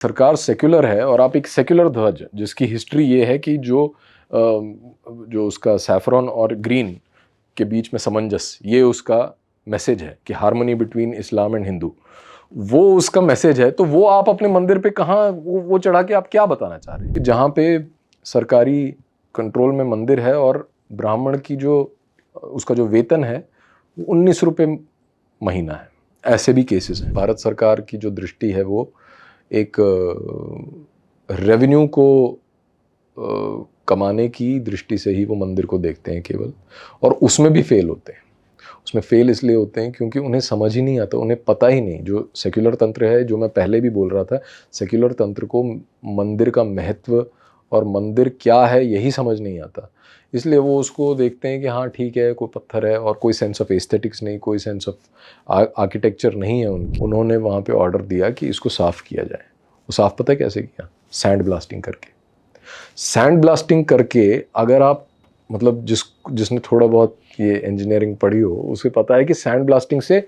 सरकार सेक्युलर है और आप एक सेक्युलर ध्वज जिसकी हिस्ट्री ये है कि जो उसका सैफरॉन और ग्रीन के बीच में सामंजस्य, ये उसका मैसेज है कि harmony between Islam and Hindu, वो उसका मैसेज है। तो वो आप अपने मंदिर पे कहाँ वो चढ़ा के आप क्या बताना चाह रहे हैं? जहाँ पे सरकारी कंट्रोल में मंदिर है और ब्राह्मण की जो उसका जो वेतन है वो 19 रुपये महीना है, ऐसे भी केसेस हैं। भारत सरकार की जो दृष्टि है वो एक रेवेन्यू को कमाने की दृष्टि से ही वो मंदिर को देखते हैं केवल, और उसमें भी फेल होते हैं। उसमें फेल इसलिए होते हैं क्योंकि उन्हें समझ ही नहीं आता, उन्हें पता ही नहीं। जो सेक्युलर तंत्र है, जो मैं पहले भी बोल रहा था, सेक्युलर तंत्र को मंदिर का महत्व और मंदिर क्या है यही समझ नहीं आता। इसलिए वो उसको देखते हैं कि हाँ ठीक है, कोई पत्थर है, और कोई सेंस ऑफ एस्थेटिक्स नहीं, कोई सेंस ऑफ आर्किटेक्चर नहीं है उनकी। उन्होंने वहाँ पे ऑर्डर दिया कि इसको साफ़ किया जाए। वो साफ़ पता है कैसे किया? सैंड ब्लास्टिंग करके। सैंड ब्लास्टिंग करके, अगर आप मतलब जिसने थोड़ा बहुत ये इंजीनियरिंग पढ़ी हो उसे पता है कि सैंड ब्लास्टिंग से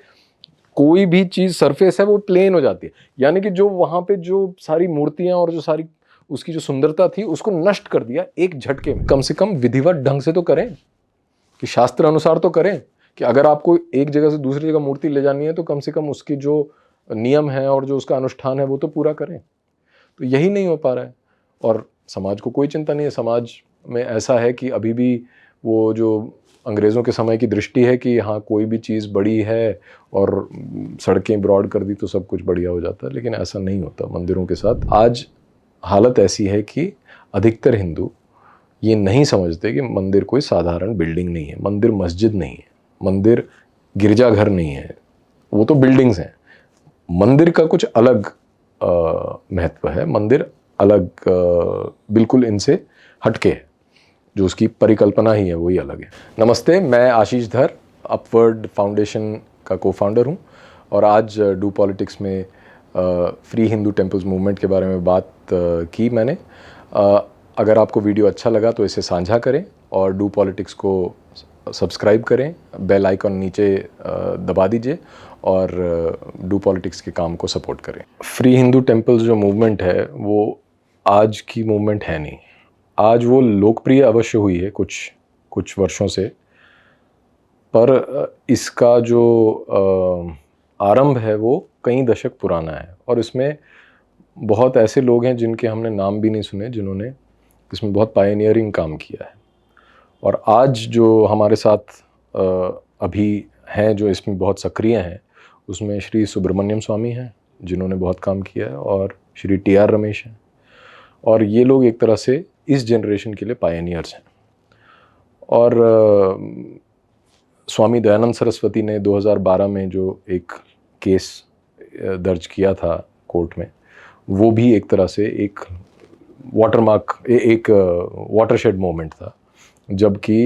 कोई भी चीज़ सरफेस है वो प्लेन हो जाती है। यानी कि जो वहाँ पे जो सारी मूर्तियाँ और जो सारी उसकी जो सुंदरता थी उसको नष्ट कर दिया एक झटके में। कम से कम विधिवत ढंग से तो करें, कि शास्त्र अनुसार तो करें, कि अगर आपको एक जगह से दूसरी जगह मूर्ति ले जानी है तो कम से कम उसकी जो नियम है और जो उसका अनुष्ठान है वो तो पूरा करें। तो यही नहीं हो पा रहा है, और समाज को कोई चिंता नहीं है। समाज में ऐसा है कि अभी भी वो जो अंग्रेज़ों के समय की दृष्टि है कि हाँ कोई भी चीज़ बड़ी है और सड़कें ब्रॉड कर दी तो सब कुछ बढ़िया हो जाता है, लेकिन ऐसा नहीं होता मंदिरों के साथ। आज हालत ऐसी है कि अधिकतर हिंदू ये नहीं समझते कि मंदिर कोई साधारण बिल्डिंग नहीं है, मंदिर मस्जिद नहीं है, मंदिर गिरजाघर नहीं है, वो तो बिल्डिंग्स हैं। मंदिर का कुछ अलग महत्व है, मंदिर अलग बिल्कुल इनसे हटके है, जो उसकी परिकल्पना ही है वही अलग है। नमस्ते, मैं आशीष धर, अपवर्ड फाउंडेशन का को-फाउंडर हूँ, और आज डू पॉलिटिक्स में फ्री हिंदू टेम्पल्स मूवमेंट के बारे में बात की मैंने। अगर आपको वीडियो अच्छा लगा तो इसे साझा करें और डू पॉलिटिक्स को सब्सक्राइब करें, बेल आइकन नीचे दबा दीजिए और डू पॉलिटिक्स के काम को सपोर्ट करें। फ्री हिंदू टेम्पल्स जो मूवमेंट है वो आज की मूवमेंट है नहीं। आज वो लोकप्रिय अवश्य हुई है कुछ वर्षों से, पर इसका जो आरंभ है वो कई दशक पुराना है, और इसमें बहुत ऐसे लोग हैं जिनके हमने नाम भी नहीं सुने, जिन्होंने इसमें बहुत पायनियरिंग काम किया है। और आज जो हमारे साथ अभी हैं, जो इसमें बहुत सक्रिय हैं, उसमें श्री सुब्रमण्यम स्वामी हैं जिन्होंने बहुत काम किया है, और श्री टी.आर. रमेश हैं, और ये लोग एक तरह से इस जनरेशन के लिए पायनियर्स हैं। और स्वामी दयानंद सरस्वती ने 2012 में जो एक केस दर्ज किया था कोर्ट में, वो भी एक तरह से एक एक वाटरशेड मोमेंट था, जबकि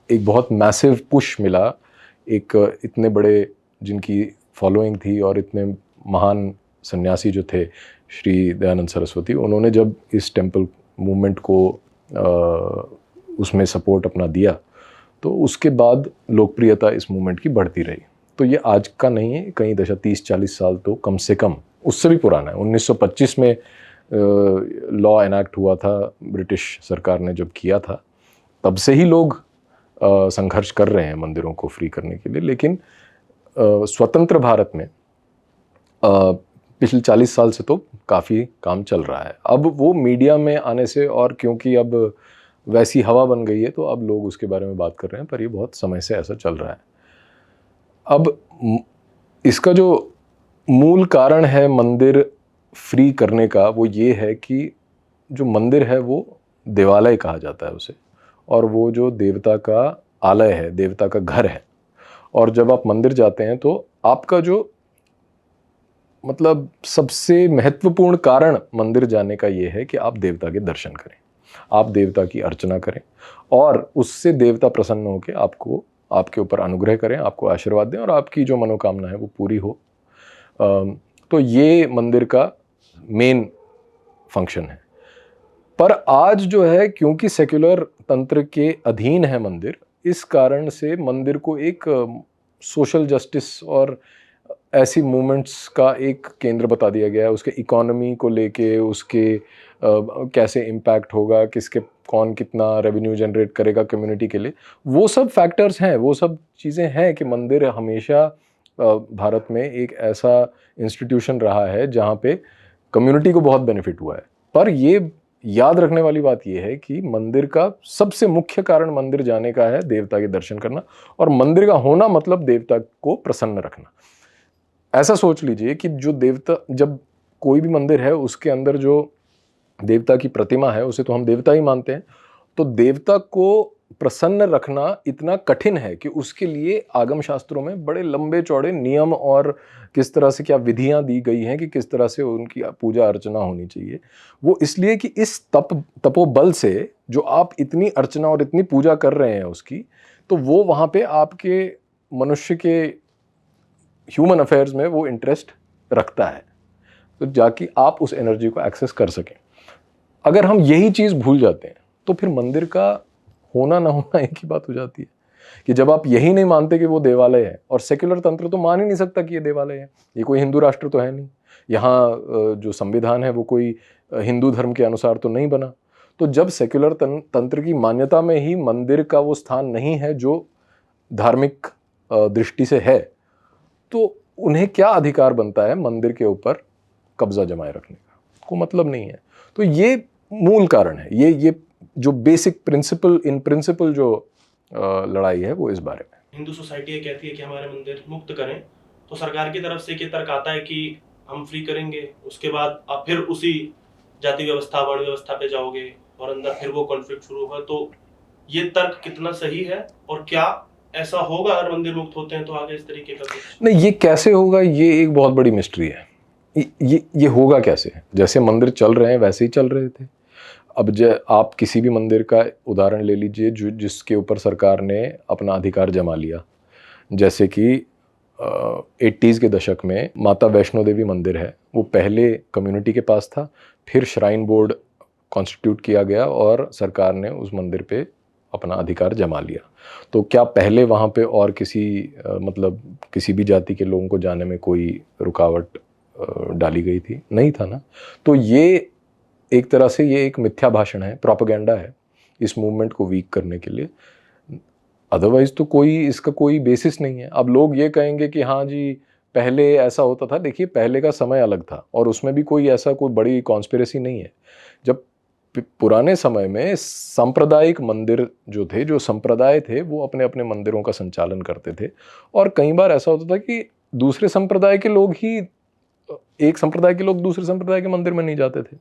एक बहुत मैसिव पुश मिला एक इतने बड़े जिनकी फॉलोइंग थी और इतने महान सन्यासी जो थे श्री दयानंद सरस्वती, उन्होंने जब इस टेम्पल मूवमेंट को उसमें सपोर्ट अपना दिया, तो उसके बाद लोकप्रियता इस मूवमेंट की बढ़ती रही। तो ये आज का नहीं है, कई दशक 30-40 साल तो कम से कम उससे भी पुराना है। 1925 में लॉ एनैक्ट हुआ था, ब्रिटिश सरकार ने जब किया था, तब से ही लोग संघर्ष कर रहे हैं मंदिरों को फ्री करने के लिए। लेकिन स्वतंत्र भारत में पिछले 40 साल से तो काफ़ी काम चल रहा है। अब वो मीडिया में आने से, और क्योंकि अब वैसी हवा बन गई है, तो अब लोग उसके बारे में बात कर रहे हैं, पर ये बहुत समय से ऐसा चल रहा है। अब इसका जो मूल कारण है मंदिर फ्री करने का, वो ये है कि जो मंदिर है वो देवालय कहा जाता है उसे, और वो जो देवता का आलय है, देवता का घर है। और जब आप मंदिर जाते हैं तो आपका जो मतलब सबसे महत्वपूर्ण कारण मंदिर जाने का ये है कि आप देवता के दर्शन करें, आप देवता की अर्चना करें, और उससे देवता प्रसन्न होकर आपको आपके ऊपर अनुग्रह करें, आपको आशीर्वाद दें, और आपकी जो मनोकामना है वो पूरी हो। तो ये मंदिर का मेन फंक्शन है। पर आज जो है, क्योंकि सेक्युलर तंत्र के अधीन है मंदिर, इस कारण से मंदिर को एक सोशल जस्टिस और ऐसी मूवमेंट्स का एक केंद्र बता दिया गया है, उसके इकोनॉमी को लेके, उसके कैसे इम्पैक्ट होगा, किसके कौन कितना रेवेन्यू जनरेट करेगा कम्युनिटी के लिए, वो सब फैक्टर्स हैं, वो सब चीज़ें हैं कि मंदिर हमेशा भारत में एक ऐसा इंस्टीट्यूशन रहा है जहाँ पे कम्युनिटी को बहुत बेनिफिट हुआ है। पर ये याद रखने वाली बात यह है कि मंदिर का सबसे मुख्य कारण मंदिर जाने का है देवता के दर्शन करना, और मंदिर का होना मतलब देवता को प्रसन्न रखना। ऐसा सोच लीजिए कि जो देवता, जब कोई भी मंदिर है उसके अंदर जो देवता की प्रतिमा है उसे तो हम देवता ही मानते हैं, तो देवता को प्रसन्न रखना इतना कठिन है कि उसके लिए आगम शास्त्रों में बड़े लंबे चौड़े नियम और किस तरह से क्या विधियां दी गई हैं कि किस तरह से उनकी पूजा अर्चना होनी चाहिए। वो इसलिए कि इस तपोबल से जो आप इतनी अर्चना और इतनी पूजा कर रहे हैं उसकी, तो वो वहाँ पे आपके मनुष्य के ह्यूमन अफेयर्स में वो इंटरेस्ट रखता है, तो जाके आप उस एनर्जी को एक्सेस कर सकें। अगर हम यही चीज़ भूल जाते हैं तो फिर मंदिर का होना ना होना एक ही बात हो जाती है कि जब आप यही नहीं मानते कि वो देवालय है, और सेक्युलर तंत्र तो मान ही नहीं सकता कि ये देवालय है, ये कोई हिंदू राष्ट्र तो है नहीं, यहाँ जो संविधान है वो कोई हिंदू धर्म के अनुसार तो नहीं बना। तो जब सेक्युलर तंत्र की मान्यता में ही मंदिर का वो स्थान नहीं है जो धार्मिक दृष्टि से है, तो उन्हें क्या अधिकार बनता है मंदिर के ऊपर कब्जा जमाए रखने का? को मतलब नहीं है। तो ये मूल कारण है, ये जो बेसिक प्रिंसिपल इन प्रिंसिपल जो लड़ाई है वो इस बारे में। हिंदू सोसाइटी ये कहती है कि हमारे मंदिर मुक्त करें, तो सरकार की तरफ से ये तर्क आता है कि हम फ्री करेंगे, उसके बाद आप फिर उसी जाति व्यवस्था वर्ण व्यवस्था पे जाओगे और अंदर फिर वो कॉन्फ्लिक्ट शुरू होगा। तो ये तर्क कितना सही है, और क्या ऐसा होगा अगर मंदिर मुक्त होते हैं तो आगे इस तरीके का कुछ? नहीं, ये कैसे होगा ये एक बहुत बड़ी मिस्ट्री है। ये होगा कैसे? जैसे मंदिर चल रहे हैं वैसे ही चल रहे थे। अब आप किसी भी मंदिर का उदाहरण ले लीजिए जो जिसके ऊपर सरकार ने अपना अधिकार जमा लिया, जैसे कि 80s के दशक में माता वैष्णो देवी मंदिर है, वो पहले कम्युनिटी के पास था, फिर श्राइन बोर्ड कॉन्स्टिट्यूट किया गया और सरकार ने उस मंदिर पे अपना अधिकार जमा लिया। तो क्या पहले वहाँ पे और किसी मतलब किसी भी जाति के लोगों को जाने में कोई रुकावट डाली गई थी? नहीं था ना। तो ये एक तरह से ये एक मिथ्या भाषण है, प्रोपेगेंडा है इस मूवमेंट को वीक करने के लिए। अदरवाइज तो कोई इसका कोई बेसिस नहीं है। अब लोग ये कहेंगे कि हाँ जी पहले ऐसा होता था। देखिए पहले का समय अलग था और उसमें भी कोई ऐसा कोई बड़ी कॉन्स्पिरेसी नहीं है। जब पुराने समय में सांप्रदायिक मंदिर जो थे, जो संप्रदाय थे, वो अपने अपने मंदिरों का संचालन करते थे, और कई बार ऐसा होता था कि दूसरे संप्रदाय के लोग ही, एक संप्रदाय के लोग दूसरे संप्रदाय के मंदिर में नहीं जाते थे।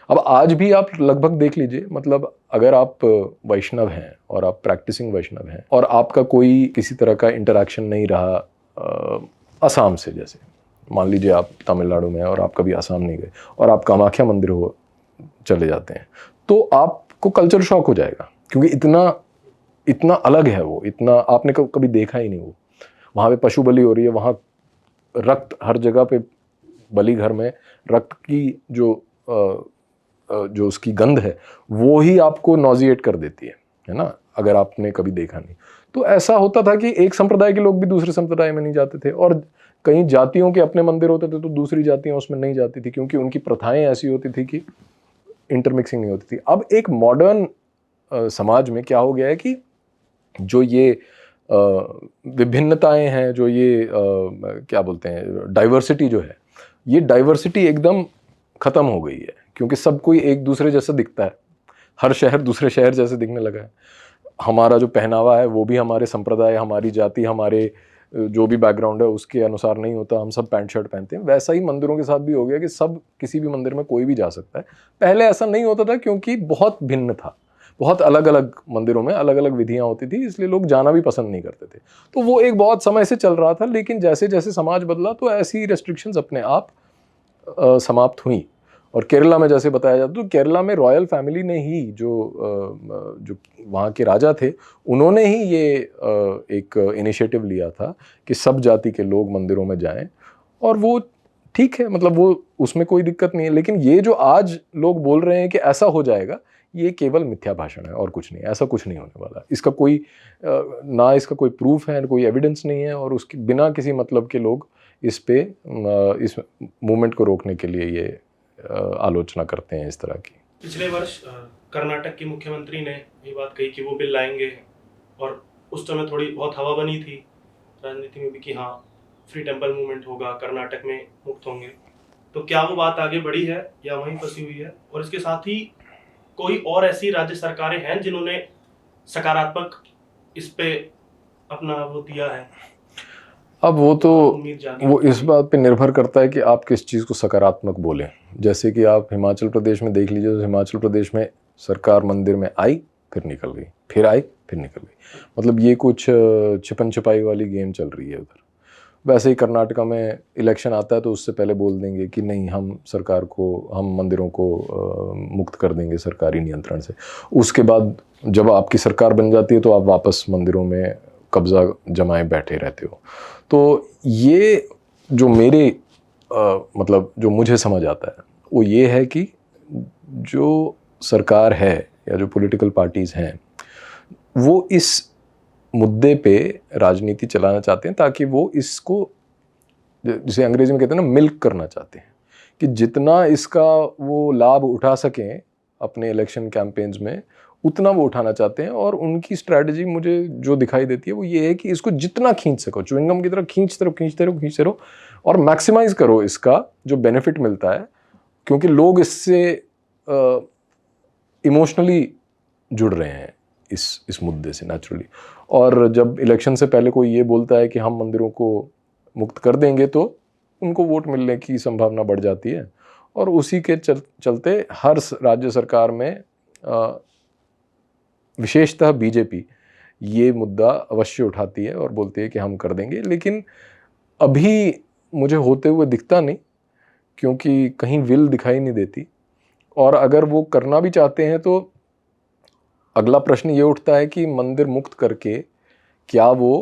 अब आज भी आप लगभग देख लीजिए, मतलब अगर आप वैष्णव हैं और आप प्रैक्टिसिंग वैष्णव हैं और आपका कोई किसी तरह का इंटरैक्शन नहीं रहा असम से, जैसे मान लीजिए आप तमिलनाडु में हैं और आप कभी असम नहीं गए और आप कामाख्या मंदिर हो चले जाते हैं, तो आपको कल्चर शॉक हो जाएगा, क्योंकि इतना अलग है वो, इतना आपने कभी देखा ही नहीं। वो वहाँ पे पशु बलि हो रही है, वहाँ रक्त हर जगह पे, बलि घर में रक्त की जो उसकी गंध है वो ही आपको नॉजिएट कर देती है ना, अगर आपने कभी देखा नहीं। तो ऐसा होता था कि एक संप्रदाय के लोग भी दूसरे संप्रदाय में नहीं जाते थे, और कई जातियों के अपने मंदिर होते थे तो दूसरी जातियां उसमें नहीं जाती थी, क्योंकि उनकी प्रथाएं ऐसी होती थी कि इंटरमिक्सिंग नहीं होती थी। अब एक मॉडर्न समाज में क्या हो गया है कि जो ये विभिन्नताएं हैं, जो ये क्या बोलते हैं, डाइवर्सिटी जो है, ये डाइवर्सिटी एकदम ख़त्म हो गई है, क्योंकि सब कोई एक दूसरे जैसा दिखता है। हर शहर दूसरे शहर जैसे दिखने लगा है। हमारा जो पहनावा है वो भी हमारे संप्रदाय, हमारी जाति, हमारे जो भी बैकग्राउंड है उसके अनुसार नहीं होता, हम सब पैंट शर्ट पहनते हैं। वैसा ही मंदिरों के साथ भी हो गया कि सब किसी भी मंदिर में कोई भी जा सकता है। पहले ऐसा नहीं होता था, क्योंकि बहुत भिन्न था, बहुत अलग अलग मंदिरों में अलग अलग विधियां होती थी, इसलिए लोग जाना भी पसंद नहीं करते थे। तो वो एक बहुत समय से चल रहा था, लेकिन जैसे जैसे समाज बदला तो ऐसी रेस्ट्रिक्शंस अपने आप समाप्त हुई। और केरला में जैसे बताया जाता, तो केरला में रॉयल फैमिली ने ही जो वहाँ के राजा थे, उन्होंने ही ये एक इनिशिएटिव लिया था कि सब जाति के लोग मंदिरों में जाएं, और वो ठीक है, मतलब वो उसमें कोई दिक्कत नहीं है। लेकिन ये जो आज लोग बोल रहे हैं कि ऐसा हो जाएगा, ये केवल मिथ्या भाषण है और कुछ नहीं। ऐसा कुछ नहीं होने वाला। इसका कोई ना इसका कोई प्रूफ है, कोई एविडेंस नहीं है, और उसके बिना किसी मतलब के लोग इस पे इस मूवमेंट को रोकने के लिए ये आलोचना करते हैं इस तरह की। पिछले वर्ष कर्नाटक के मुख्यमंत्री ने ये बात कही कि वो बिल लाएंगे, और उस समय थोड़ी बहुत हवा बनी थी राजनीति में भी कि हाँ फ्री टेम्पल मूवमेंट होगा, कर्नाटक में मुक्त होंगे। तो क्या वो बात आगे बढ़ी है या वहीं फंसी हुई है? और इसके साथ ही कोई और ऐसी राज्य सरकारें हैं जिन्होंने सकारात्मक इस पे अपना वो दिया है? अब वो तो उम्मीद जागी वो इस बात पे निर्भर करता है कि आप किस चीज़ को सकारात्मक बोलें। जैसे कि आप हिमाचल प्रदेश में देख लीजिए, तो हिमाचल प्रदेश में सरकार मंदिर में आई, फिर निकल गई, फिर आई, फिर निकल गई। मतलब ये कुछ छिपन छिपाई वाली गेम चल रही है उधर। वैसे ही कर्नाटका में इलेक्शन आता है तो उससे पहले बोल देंगे कि नहीं, हम मंदिरों को मुक्त कर देंगे सरकारी नियंत्रण से। उसके बाद जब आपकी सरकार बन जाती है तो आप वापस मंदिरों में कब्जा जमाए बैठे रहते हो। तो ये जो मेरे मतलब जो मुझे समझ आता है वो ये है कि जो सरकार है या जो पॉलिटिकल पार्टीज़ हैं वो इस मुद्दे पे राजनीति चलाना चाहते हैं ताकि वो इसको, जिसे अंग्रेजी में कहते हैं ना, मिल्क करना चाहते हैं कि जितना इसका वो लाभ उठा सकें अपने इलेक्शन कैंपेन्स में उतना वो उठाना चाहते हैं। और उनकी स्ट्रैटेजी मुझे जो दिखाई देती है वो ये है कि इसको जितना खींच सको, च्युइंगम की तरह खींचते रहो और मैक्सिमाइज करो इसका जो बेनिफिट मिलता है, क्योंकि लोग इससे इमोशनली जुड़ रहे हैं इस मुद्दे से नेचुरली। और जब इलेक्शन से पहले कोई ये बोलता है कि हम मंदिरों को मुक्त कर देंगे तो उनको वोट मिलने की संभावना बढ़ जाती है। और उसी के चलते हर राज्य सरकार में विशेषतः बीजेपी ये मुद्दा अवश्य उठाती है और बोलती है कि हम कर देंगे। लेकिन अभी मुझे होते हुए दिखता नहीं, क्योंकि कहीं विल दिखाई नहीं देती। और अगर वो करना भी चाहते हैं तो अगला प्रश्न ये उठता है कि मंदिर मुक्त करके क्या वो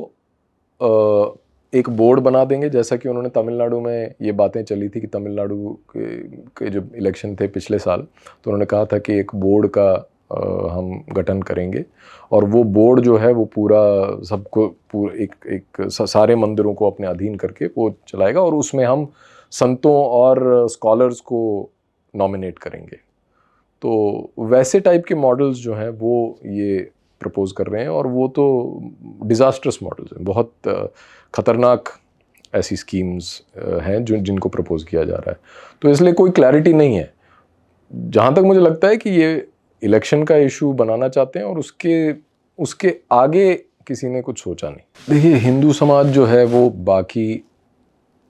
एक बोर्ड बना देंगे, जैसा कि उन्होंने तमिलनाडु में ये बातें चली थी कि तमिलनाडु के जो इलेक्शन थे पिछले साल, तो उन्होंने कहा था कि एक बोर्ड का हम गठन करेंगे और वो बोर्ड जो है वो पूरा सबको एक सारे मंदिरों को अपने अधीन करके वो चलाएगा और उसमें हम संतों और स्कॉलर्स को नॉमिनेट करेंगे। तो वैसे टाइप के मॉडल्स जो हैं वो ये प्रपोज कर रहे हैं और वो तो डिज़ास्ट्रस मॉडल्स हैं, बहुत ख़तरनाक ऐसी स्कीम्स हैं जिनको प्रपोज किया जा रहा है। तो इसलिए कोई क्लैरिटी नहीं है। जहाँ तक मुझे लगता है कि ये इलेक्शन का इशू बनाना चाहते हैं और उसके आगे किसी ने कुछ सोचा नहीं। देखिए, हिंदू समाज जो है वो बाकी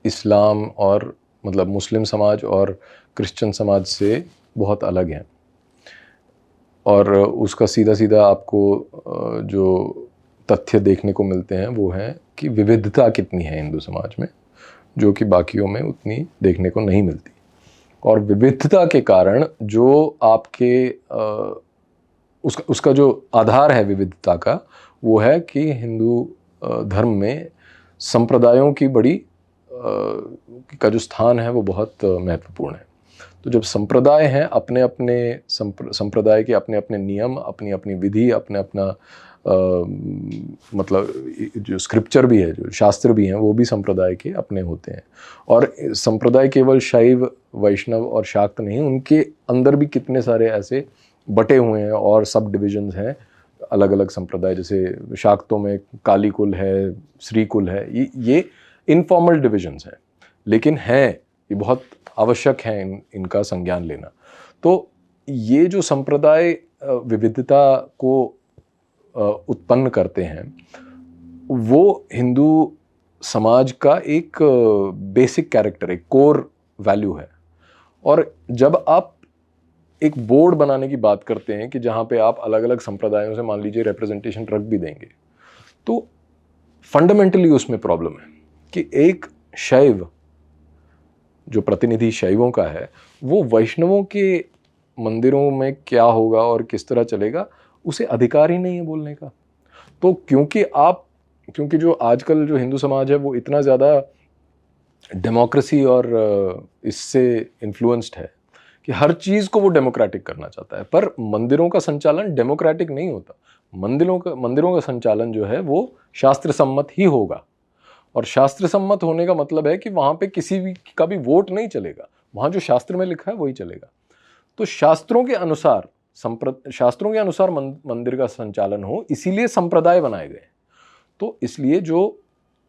इस्लाम और मतलब मुस्लिम समाज और क्रिश्चियन समाज से बहुत अलग है। और उसका सीधा सीधा आपको जो तथ्य देखने को मिलते हैं वो है कि विविधता कितनी है हिंदू समाज में, जो कि बाकियों में उतनी देखने को नहीं मिलती। और विविधता के कारण जो आपके उसका जो आधार है विविधता का, वो है कि हिंदू धर्म में संप्रदायों की बड़ी का जो स्थान है वो बहुत महत्वपूर्ण है। तो जब संप्रदाय हैं, अपने अपने संप्रदाय के अपने अपने नियम, अपनी अपनी विधि, अपने अपना मतलब जो स्क्रिप्चर भी है, जो शास्त्र भी हैं, वो भी संप्रदाय के अपने होते हैं। और संप्रदाय केवल शैव, वैष्णव और शाक्त नहीं, उनके अंदर भी कितने सारे ऐसे बटे हुए हैं और सब डिविजन्स हैं अलग अलग संप्रदाय। जैसे शाक्तों में काली कुल है, श्री कुल है, ये इनफॉर्मल डिविजन्स हैं, लेकिन हैं, ये बहुत आवश्यक है इनका संज्ञान लेना। तो ये जो संप्रदाय विविधता को उत्पन्न करते हैं वो हिंदू समाज का एक बेसिक कैरेक्टर, एक कोर वैल्यू है। और जब आप एक बोर्ड बनाने की बात करते हैं कि जहाँ पे आप अलग अलग संप्रदायों से मान लीजिए रिप्रेजेंटेशन रख भी देंगे, तो फंडामेंटली उसमें प्रॉब्लम है कि एक शैव जो प्रतिनिधि शैवों का है वो वैष्णवों के मंदिरों में क्या होगा और किस तरह चलेगा उसे अधिकार ही नहीं है बोलने का। तो क्योंकि जो आजकल जो हिंदू समाज है वो इतना ज़्यादा डेमोक्रेसी और इससे इन्फ्लुएंस्ड है कि हर चीज़ को वो डेमोक्रेटिक करना चाहता है, पर मंदिरों का संचालन डेमोक्रेटिक नहीं होता। मंदिरों का संचालन जो है वो शास्त्र सम्मत ही होगा। और शास्त्र सम्मत होने का मतलब है कि वहाँ पे किसी भी का भी वोट नहीं चलेगा, वहाँ जो शास्त्र में लिखा है वही चलेगा। तो शास्त्रों के अनुसार मंदिर का संचालन हो, इसीलिए संप्रदाय बनाए गए। तो इसलिए जो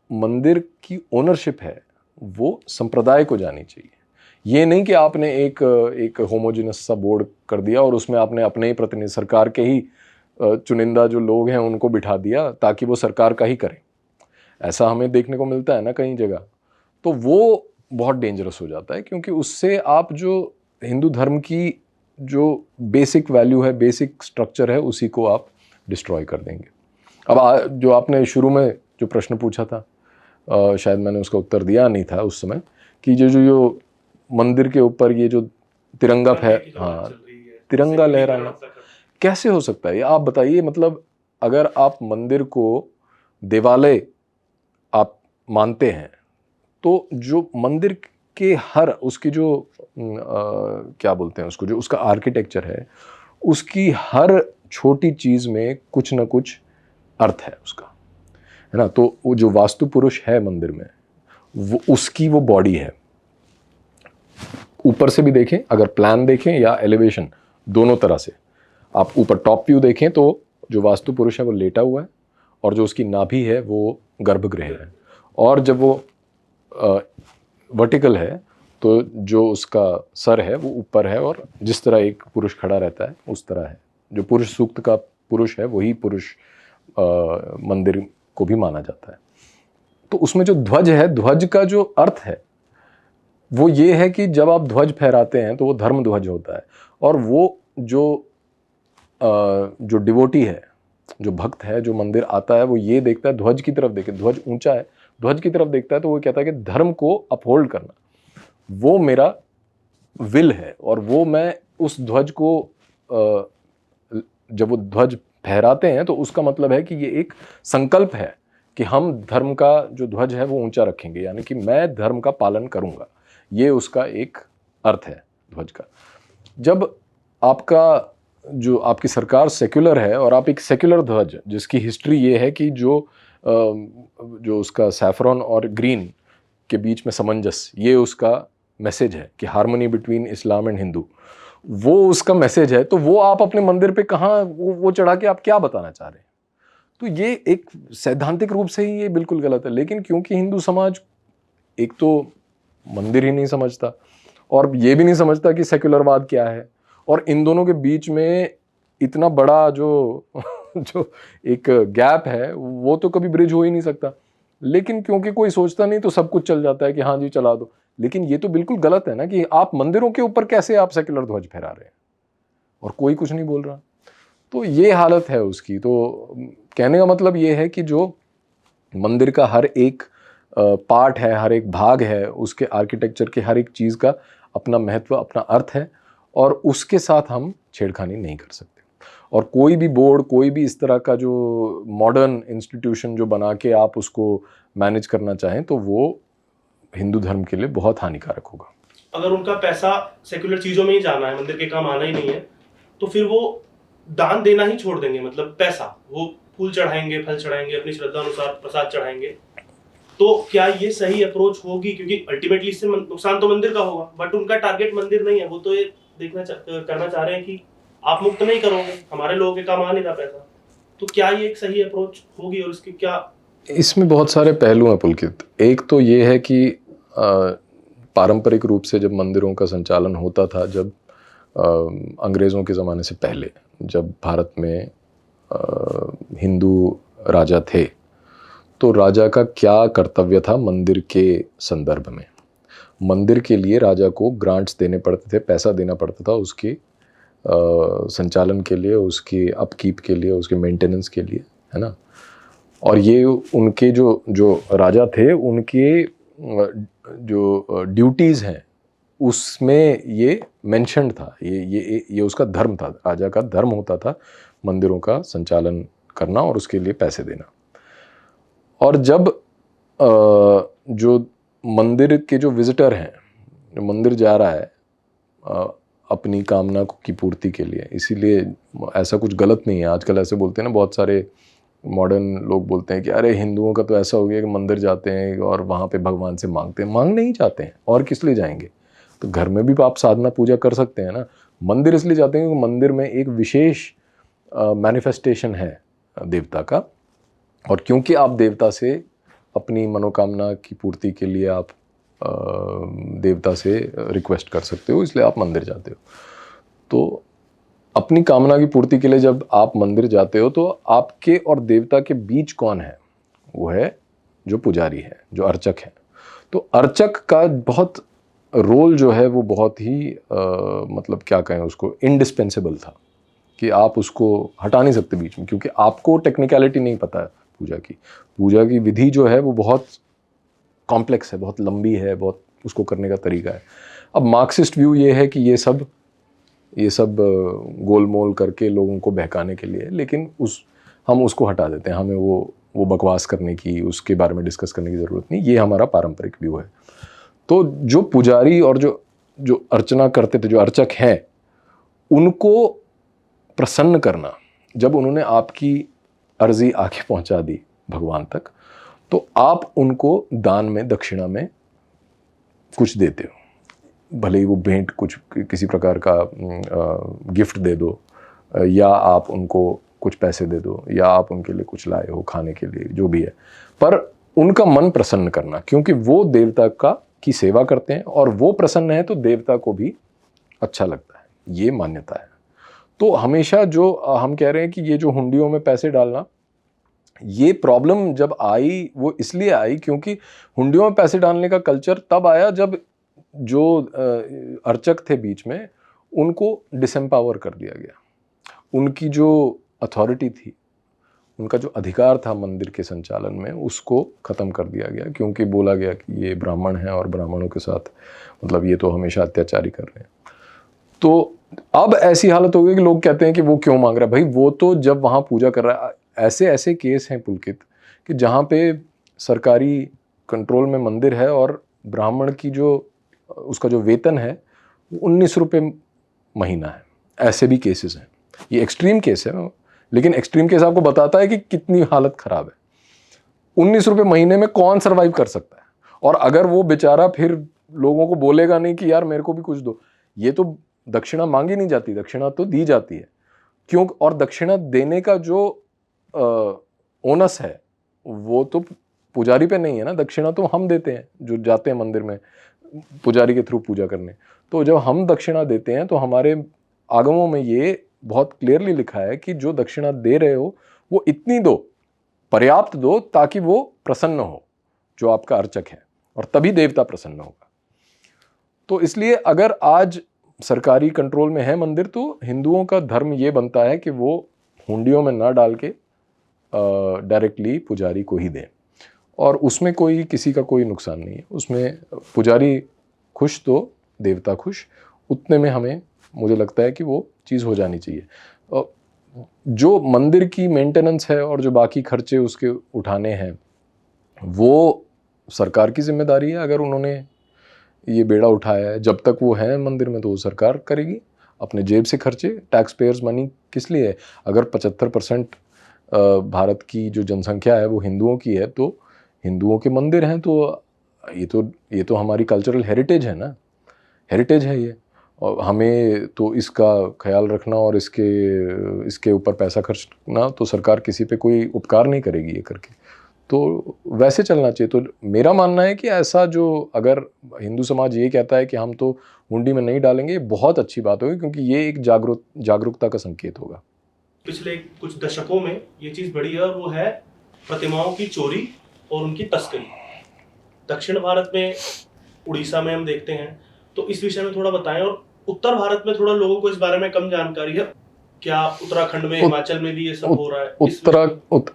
मंदिर की ओनरशिप है वो संप्रदाय को जानी चाहिए। ये नहीं कि आपने एक होमोजेनस सा बोर्ड कर दिया और उसमें आपने अपने ही प्रतिनिधि, सरकार के ही चुनिंदा जो लोग हैं उनको बिठा दिया ताकि वो सरकार का ही करें। ऐसा हमें देखने को मिलता है ना कई जगह। तो वो बहुत डेंजरस हो जाता है, क्योंकि उससे आप जो हिंदू धर्म की जो बेसिक वैल्यू है, बेसिक स्ट्रक्चर है, उसी को आप डिस्ट्रॉय कर देंगे। अब जो आपने शुरू में जो प्रश्न पूछा था, शायद मैंने उसका उत्तर दिया नहीं था उस समय, कि जो मंदिर के ऊपर ये जो तिरंगा हाँ, तिरंगा लहराना कैसे हो सकता है, ये आप बताइए। मतलब अगर आप मंदिर को देवालय आप मानते हैं, तो जो मंदिर के हर उसकी जो क्या बोलते हैं उसको, जो उसका आर्किटेक्चर है, उसकी हर छोटी चीज़ में कुछ ना कुछ अर्थ है उसका, है ना। तो वो जो वास्तु पुरुष है मंदिर में, वो उसकी वो बॉडी है। ऊपर से भी देखें, अगर प्लान देखें या एलिवेशन, दोनों तरह से आप ऊपर टॉप व्यू देखें तो जो वास्तु पुरुष है वो लेटा हुआ है, और जो उसकी नाभि है वो गर्भगृह है। और जब वो वर्टिकल है तो जो उसका सर है वो ऊपर है, और जिस तरह एक पुरुष खड़ा रहता है उस तरह है। जो पुरुष सूक्त का पुरुष है वही पुरुष मंदिर को भी माना जाता है। तो उसमें जो ध्वज है, ध्वज का जो अर्थ है वो ये है कि जब आप ध्वज फहराते हैं तो वो धर्म ध्वज होता है। और वो जो डिवोटी है, जो भक्त है, जो मंदिर आता है, वो ये देखता है, ध्वज की तरफ देखे, ध्वज ऊंचा है, ध्वज की तरफ देखता है तो वो कहता है कि धर्म को अपहोल्ड करना वो मेरा विल है। और वो मैं उस ध्वज को जब वो ध्वज फहराते हैं तो उसका मतलब है कि ये एक संकल्प है कि हम धर्म का जो ध्वज है वो ऊंचा रखेंगे, यानी कि मैं धर्म का पालन करूंगा। ये उसका एक अर्थ है ध्वज का। जब आपकी सरकार सेक्युलर है और आप एक सेक्युलर ध्वज, जिसकी हिस्ट्री ये है कि जो उसका सैफरॉन और ग्रीन के बीच में सामंजस्य, ये उसका मैसेज है कि harmony between Islam and Hindu, वो उसका मैसेज है। तो वो आप अपने मंदिर पे कहाँ वो चढ़ा के आप क्या बताना चाह रहे हैं? तो ये एक सैद्धांतिक रूप से ही ये बिल्कुल गलत है। लेकिन क्योंकि हिंदू समाज एक तो मंदिर ही नहीं समझता, और ये भी नहीं समझता कि सेक्युलरवाद क्या है, और इन दोनों के बीच में इतना बड़ा जो एक गैप है वो तो कभी ब्रिज हो ही नहीं सकता। लेकिन क्योंकि कोई सोचता नहीं तो सब कुछ चल जाता है कि हाँ जी चला दो। लेकिन ये तो बिल्कुल गलत है ना, कि आप मंदिरों के ऊपर कैसे आप सेक्युलर ध्वज फहरा रहे हैं और कोई कुछ नहीं बोल रहा। तो ये हालत है उसकी। तो कहने का मतलब ये है कि जो मंदिर का हर एक पार्ट है, हर एक भाग है, उसके आर्किटेक्चर के हर एक चीज़ का अपना महत्व, अपना अर्थ है, और उसके साथ हम छेड़खानी नहीं कर सकते। और कोई भी बोर्ड, कोई भी इस तरह का जो मॉडर्न इंस्टीट्यूशन जो बना के आप उसको मैनेज करना चाहें तो वो हिंदू धर्म के लिए बहुत हानिकारक होगा। अगर उनका पैसा सेक्युलर चीज़ों में ही जाना है, मंदिर के काम आना ही नहीं है, तो फिर वो दान देना ही छोड़ देंगे। मतलब पैसा, वो फूल चढ़ाएंगे, फल चढ़ाएंगे, अपनी श्रद्धा अनुसार प्रसाद चढ़ाएंगे। तो क्या ये सही अप्रोच होगी? क्योंकि अल्टीमेटली इससे नुकसान तो मंदिर का होगा, बट उनका टारगेट मंदिर नहीं है। वो तो ये करना चाह रहे हैं कि आप मुक्त नहीं करोगे, हमारे लोगों के काम आ नहीं रहा पैसा। तो क्या ये एक सही अप्रोच होगी? और इसकी क्या, इसमें बहुत सारे पहलू हैं पुलकित। एक तो ये है कि पारंपरिक रूप से जब मंदिरों का संचालन होता था, जब अंग्रेज़ों के ज़माने से पहले, जब भारत में हिंदू राजा थे, तो राजा का क्या कर्तव्य था मंदिर के संदर्भ में? मंदिर के लिए राजा को ग्रांट्स देने पड़ते थे, पैसा देना पड़ता था उसके संचालन के लिए, उसकी अपकीप के लिए, उसके मेंटेनेंस के लिए, है ना। और ये उनके जो राजा थे, उनके जो ड्यूटीज़ हैं उसमें ये मेंशन था, ये उसका धर्म था। राजा का धर्म होता था मंदिरों का संचालन करना और उसके लिए पैसे देना। और जब जो मंदिर के जो विजिटर हैं, जो मंदिर जा रहा है अपनी कामना की पूर्ति के लिए, इसीलिए ऐसा कुछ गलत नहीं है। आजकल ऐसे बोलते हैं ना बहुत सारे मॉडर्न लोग बोलते हैं कि अरे हिंदुओं का तो ऐसा हो गया कि मंदिर जाते हैं और वहाँ पे भगवान से मांगते हैं। मांग नहीं जाते हैं, और किस लिए जाएंगे? तो घर में भी आप साधना पूजा कर सकते हैं ना। मंदिर इसलिए जाते हैं क्योंकि मंदिर में एक विशेष मैनिफेस्टेशन है देवता का, और क्योंकि आप देवता से अपनी मनोकामना की पूर्ति के लिए आप देवता से रिक्वेस्ट कर सकते हो, इसलिए आप मंदिर जाते हो। तो अपनी कामना की पूर्ति के लिए जब आप मंदिर जाते हो तो आपके और देवता के बीच कौन है? वो है जो पुजारी है, जो अर्चक है। तो अर्चक का बहुत रोल जो है वो बहुत ही मतलब क्या कहें उसको, इंडिस्पेंसेबल था, कि आप उसको हटा नहीं सकते बीच में, क्योंकि आपको टेक्निकलिटी नहीं पता है पूजा की। पूजा की विधि जो है वो बहुत कॉम्प्लेक्स है, बहुत लंबी है, बहुत उसको करने का तरीका है। अब मार्क्सिस्ट व्यू ये है कि ये सब गोलमोल करके लोगों को बहकाने के लिए, लेकिन हम उसको हटा देते हैं। हमें वो बकवास करने की, उसके बारे में डिस्कस करने की ज़रूरत नहीं। ये हमारा पारंपरिक व्यू है। तो जो पुजारी और जो अर्चना करते थे, जो अर्चक हैं, उनको प्रसन्न करना, जब उन्होंने आपकी अर्जी आके पहुंचा दी भगवान तक, तो आप उनको दान में, दक्षिणा में कुछ देते हो। भले ही वो भेंट कुछ किसी प्रकार का गिफ्ट दे दो, या आप उनको कुछ पैसे दे दो, या आप उनके लिए कुछ लाए हो खाने के लिए, जो भी है, पर उनका मन प्रसन्न करना, क्योंकि वो देवता की सेवा करते हैं और वो प्रसन्न है तो देवता को भी अच्छा लगता है। ये मान्यता है। तो हमेशा जो हम कह रहे हैं कि ये जो हुंडियों में पैसे डालना, ये प्रॉब्लम जब आई वो इसलिए आई क्योंकि हुंडियों में पैसे डालने का कल्चर तब आया जब जो अर्चक थे बीच में, उनको डिसएम्पावर कर दिया गया। उनकी जो अथॉरिटी थी, उनका जो अधिकार था मंदिर के संचालन में, उसको ख़त्म कर दिया गया, क्योंकि बोला गया कि ये ब्राह्मण हैं और ब्राह्मणों के साथ मतलब ये तो हमेशा अत्याचारी कर रहे हैं। तो अब ऐसी हालत हो गई कि लोग कहते हैं कि वो क्यों मांग रहा है? भाई वो तो जब वहाँ पूजा कर रहा है, ऐसे ऐसे केस हैं पुलकित कि जहाँ पे सरकारी कंट्रोल में मंदिर है और ब्राह्मण की उसका जो वेतन है वो 19 रुपये महीना है। ऐसे भी केसेस हैं। ये एक्सट्रीम केस है, लेकिन एक्सट्रीम केस आपको बताता है कि कितनी हालत ख़राब है। 19 रुपये महीने में कौन सर्वाइव कर सकता है? और अगर वो बेचारा फिर लोगों को बोलेगा नहीं कि यार मेरे को भी कुछ दो, ये तो दक्षिणा मांगी नहीं जाती, दक्षिणा तो दी जाती है। क्यों? और दक्षिणा देने का जो ओनस है वो तो पुजारी पे नहीं है ना। दक्षिणा तो हम देते हैं जो जाते हैं मंदिर में पुजारी के थ्रू पूजा करने। तो जब हम दक्षिणा देते हैं तो हमारे आगमों में ये बहुत क्लियरली लिखा है कि जो दक्षिणा दे रहे हो वो इतनी दो, पर्याप्त दो, ताकि वो प्रसन्न हो जो आपका अर्चक है, और तभी देवता प्रसन्न होगा। तो इसलिए अगर आज सरकारी कंट्रोल में है मंदिर, तो हिंदुओं का धर्म ये बनता है कि वो हुंडियों में ना डाल के डायरेक्टली पुजारी को ही दें, और उसमें किसी का कोई नुकसान नहीं है। उसमें पुजारी खुश तो देवता खुश, उतने में हमें, मुझे लगता है कि वो चीज़ हो जानी चाहिए। जो मंदिर की मेंटेनेंस है और जो बाकी खर्चे उसके उठाने हैं, वो सरकार की जिम्मेदारी है। अगर उन्होंने ये बेड़ा उठाया है, जब तक वो है मंदिर में, तो वो सरकार करेगी अपने जेब से खर्चे। टैक्स पेयर्स मनी किस लिए है? अगर 75% भारत की जो जनसंख्या है वो हिंदुओं की है, तो हिंदुओं के मंदिर हैं, तो ये तो हमारी कल्चरल हेरिटेज है ना, हेरिटेज है ये। और हमें तो इसका ख्याल रखना और इसके ऊपर पैसा खर्चना, तो सरकार किसी पे कोई उपकार नहीं करेगी ये करके। तो वैसे चलना चाहिए। तो मेरा मानना है कि ऐसा जो अगर हिंदू समाज ये कहता है कि हम तो हुंडी में नहीं डालेंगे, ये बहुत अच्छी बात होगी, क्योंकि ये एक जागरूकता का संकेत होगा। पिछले कुछ दशकों में ये चीज़ बढ़ी है, और वो है प्रतिमाओं की चोरी और उनकी तस्करी। दक्षिण भारत में, उड़ीसा में हम देखते हैं, तो इस विषय में थोड़ा बताएं। और उत्तर भारत में थोड़ा लोगों को इस बारे में कम जानकारी है। क्या उत्तराखंड में, हिमाचल में भी ये सब हो रहा है?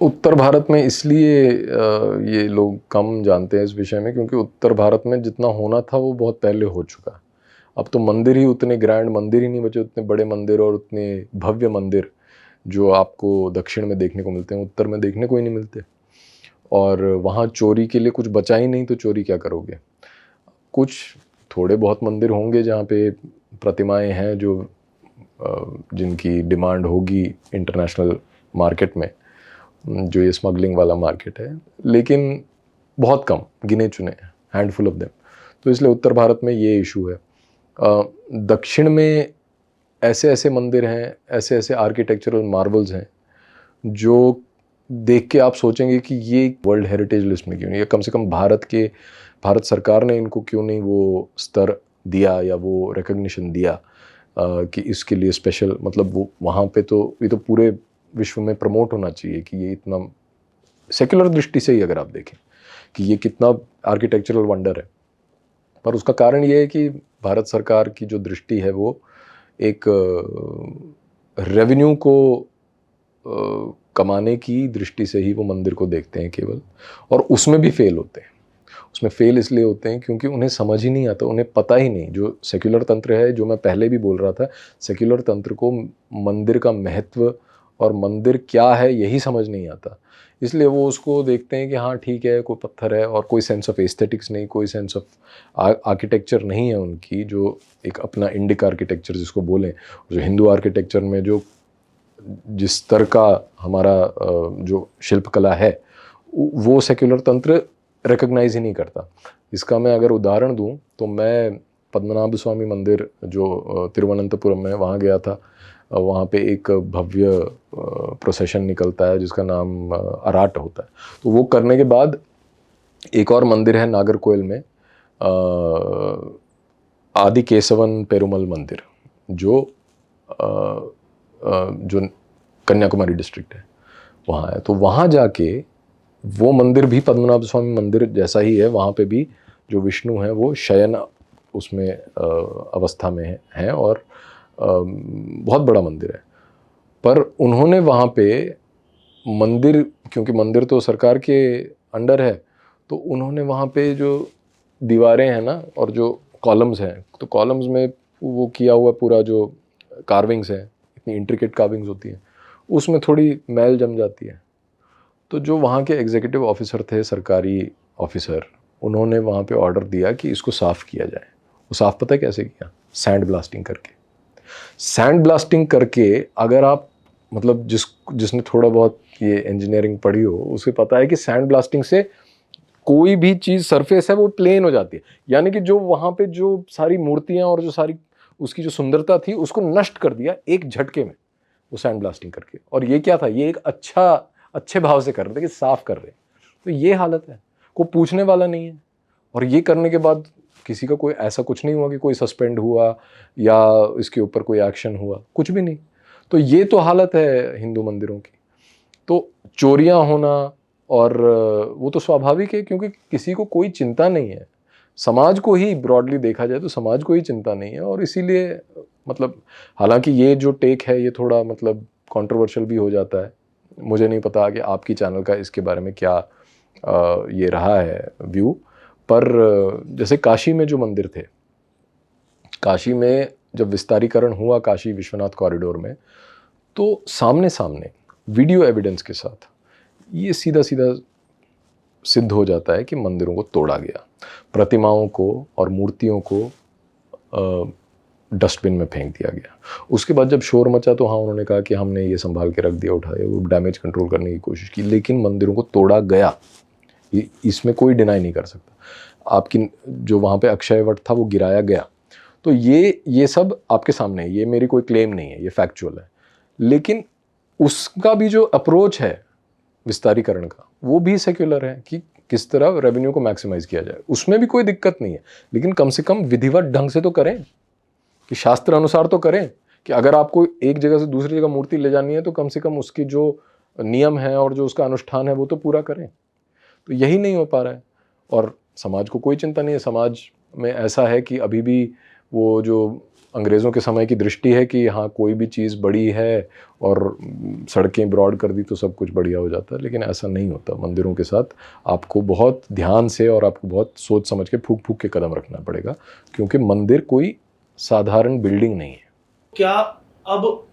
उत्तर भारत में इसलिए ये लोग कम जानते हैं इस विषय में, क्योंकि उत्तर भारत में जितना होना था वो बहुत पहले हो चुका। अब तो मंदिर ही उतने ग्रैंड मंदिर ही नहीं बचे, उतने बड़े मंदिर और उतने भव्य मंदिर जो आपको दक्षिण में देखने को मिलते हैं, उत्तर में देखने को ही नहीं मिलते। और वहाँ चोरी के लिए कुछ बचा ही नहीं, तो चोरी क्या करोगे? कुछ थोड़े बहुत मंदिर होंगे जहाँ पे प्रतिमाएं हैं जिनकी डिमांड होगी इंटरनेशनल मार्केट में, जो ये स्मगलिंग वाला मार्केट है, लेकिन बहुत कम, गिने चुने, हैंडफुल ऑफ देम। तो इसलिए उत्तर भारत में ये इशू है। दक्षिण में ऐसे ऐसे मंदिर हैं, ऐसे ऐसे आर्किटेक्चरल मार्वल्स हैं जो देख के आप सोचेंगे कि ये वर्ल्ड हेरिटेज लिस्ट में क्यों नहीं, या कम से कम भारत सरकार ने इनको क्यों नहीं वो स्तर दिया या वो रिकग्निशन दिया कि इसके लिए स्पेशल, मतलब वो वहाँ पे तो ये तो पूरे विश्व में प्रमोट होना चाहिए कि ये इतना सेक्युलर दृष्टि से ही अगर आप देखें कि ये कितना आर्किटेक्चरल वंडर है। पर उसका कारण ये है कि भारत सरकार की जो दृष्टि है वो एक रेवेन्यू को कमाने की दृष्टि से ही वो मंदिर को देखते हैं केवल, और उसमें भी फेल होते हैं। उसमें फेल इसलिए होते हैं क्योंकि उन्हें समझ ही नहीं आता, उन्हें पता ही नहीं। जो सेक्युलर तंत्र है, जो मैं पहले भी बोल रहा था, सेक्युलर तंत्र को मंदिर का महत्व और मंदिर क्या है यही समझ नहीं आता। इसलिए वो उसको देखते हैं कि हाँ ठीक है, कोई पत्थर है, और कोई सेंस ऑफ एस्थेटिक्स नहीं, कोई सेंस ऑफ आर्किटेक्चर नहीं है उनकी, जो एक अपना इंडिक आर्किटेक्चर जिसको बोलें, जो हिंदू आर्किटेक्चर में जो जिस स्तर का हमारा जो शिल्पकला है वो सेक्युलर तंत्र रिकग्नाइज ही नहीं करता। इसका मैं अगर उदाहरण दूं तो मैं पद्मनाभ स्वामी मंदिर जो तिरुवनंतपुरम में, वहाँ गया था। वहाँ पे एक भव्य प्रोसेशन निकलता है जिसका नाम अराट होता है। तो वो करने के बाद एक और मंदिर है नागरकोइल में, आदि केशवन पेरुमल मंदिर, जो जो कन्याकुमारी डिस्ट्रिक्ट है वहाँ है। तो वहाँ जाके वो मंदिर भी पद्मनाभ स्वामी मंदिर जैसा ही है। वहाँ पे भी जो विष्णु है वो शयन उसमें अवस्था में है और बहुत बड़ा मंदिर है। पर उन्होंने वहाँ पे मंदिर, क्योंकि मंदिर तो सरकार के अंडर है, तो उन्होंने वहाँ पे जो दीवारें हैं ना और जो कॉलम्स हैं, तो कॉलम्स में वो किया हुआ पूरा जो कार्विंग्स है, इतनी इंट्रिकेट कार्विंग्स होती हैं, उसमें थोड़ी मैल जम जाती है। तो जो वहाँ के एग्जीक्यूटिव ऑफिसर थे, सरकारी ऑफिसर, उन्होंने वहाँ पे ऑर्डर दिया कि इसको साफ़ किया जाए। वो साफ़ पता है कैसे किया? सैंड ब्लास्टिंग करके। सैंड ब्लास्टिंग करके, अगर आप मतलब जिसने थोड़ा बहुत ये इंजीनियरिंग पढ़ी हो उसे पता है कि सैंड ब्लास्टिंग से कोई भी चीज़ सरफेस है वो प्लेन हो जाती है। यानी कि जो वहाँ पे जो सारी मूर्तियाँ और जो सारी उसकी जो सुंदरता थी उसको नष्ट कर दिया एक झटके में, वो सैंड ब्लास्टिंग करके। और ये क्या था? ये एक अच्छे भाव से कर रहे थे कि साफ कर रहे हैं। तो ये हालत है, कोई पूछने वाला नहीं है। और ये करने के बाद किसी का कोई ऐसा कुछ नहीं हुआ कि कोई सस्पेंड हुआ या इसके ऊपर कोई एक्शन हुआ, कुछ भी नहीं। तो ये तो हालत है हिंदू मंदिरों की। तो चोरियां होना और वो तो स्वाभाविक है, क्योंकि किसी को कोई चिंता नहीं है। समाज को ही ब्रॉडली देखा जाए तो समाज को ही चिंता नहीं है। और इसीलिए मतलब, हालांकि ये जो टेक है ये थोड़ा मतलब कंट्रोवर्शियल भी हो जाता है। मुझे नहीं पता कि आपकी चैनल का इसके बारे में क्या ये रहा है व्यू। पर जैसे काशी में जो मंदिर थे, काशी में जब विस्तारीकरण हुआ काशी विश्वनाथ कॉरिडोर में, तो सामने सामने वीडियो एविडेंस के साथ ये सीधा सीधा सिद्ध हो जाता है कि मंदिरों को तोड़ा गया, प्रतिमाओं को और मूर्तियों को डस्टबिन में फेंक दिया गया। उसके बाद जब शोर मचा तो हाँ, उन्होंने कहा कि हमने ये संभाल के रख दिया, उठाया, वो डैमेज कंट्रोल करने की कोशिश की, लेकिन मंदिरों को तोड़ा गया, इसमें कोई डिनाई नहीं कर सकता। आपकी जो वहाँ पे अक्षय वट था वो गिराया गया। तो ये सब आपके सामने है, ये मेरी कोई क्लेम नहीं है, ये फैक्चुअल है। लेकिन उसका भी जो अप्रोच है विस्तारीकरण का, वो भी सेक्युलर है कि किस तरह रेवेन्यू को मैक्सिमाइज किया जाए। उसमें भी कोई दिक्कत नहीं है, लेकिन कम से कम विधिवत ढंग से तो करें, कि शास्त्र अनुसार तो करें, कि अगर आपको एक जगह से दूसरी जगह मूर्ति ले जानी है तो कम से कम उसकी जो नियम है और जो उसका अनुष्ठान है वो तो पूरा करें। तो यही नहीं हो पा रहा है। और समाज को कोई चिंता नहीं है। समाज में ऐसा है कि अभी भी वो जो अंग्रेज़ों के समय की दृष्टि है कि हाँ, कोई भी चीज़ बड़ी है और सड़कें ब्रॉड कर दी तो सब कुछ बढ़िया हो जाता है, लेकिन ऐसा नहीं होता। मंदिरों के साथ आपको बहुत ध्यान से और आपको बहुत सोच समझ के फूक फूक के कदम रखना पड़ेगा, क्योंकि मंदिर कोई साधारण बिल्डिंग नहीं है। क्या अब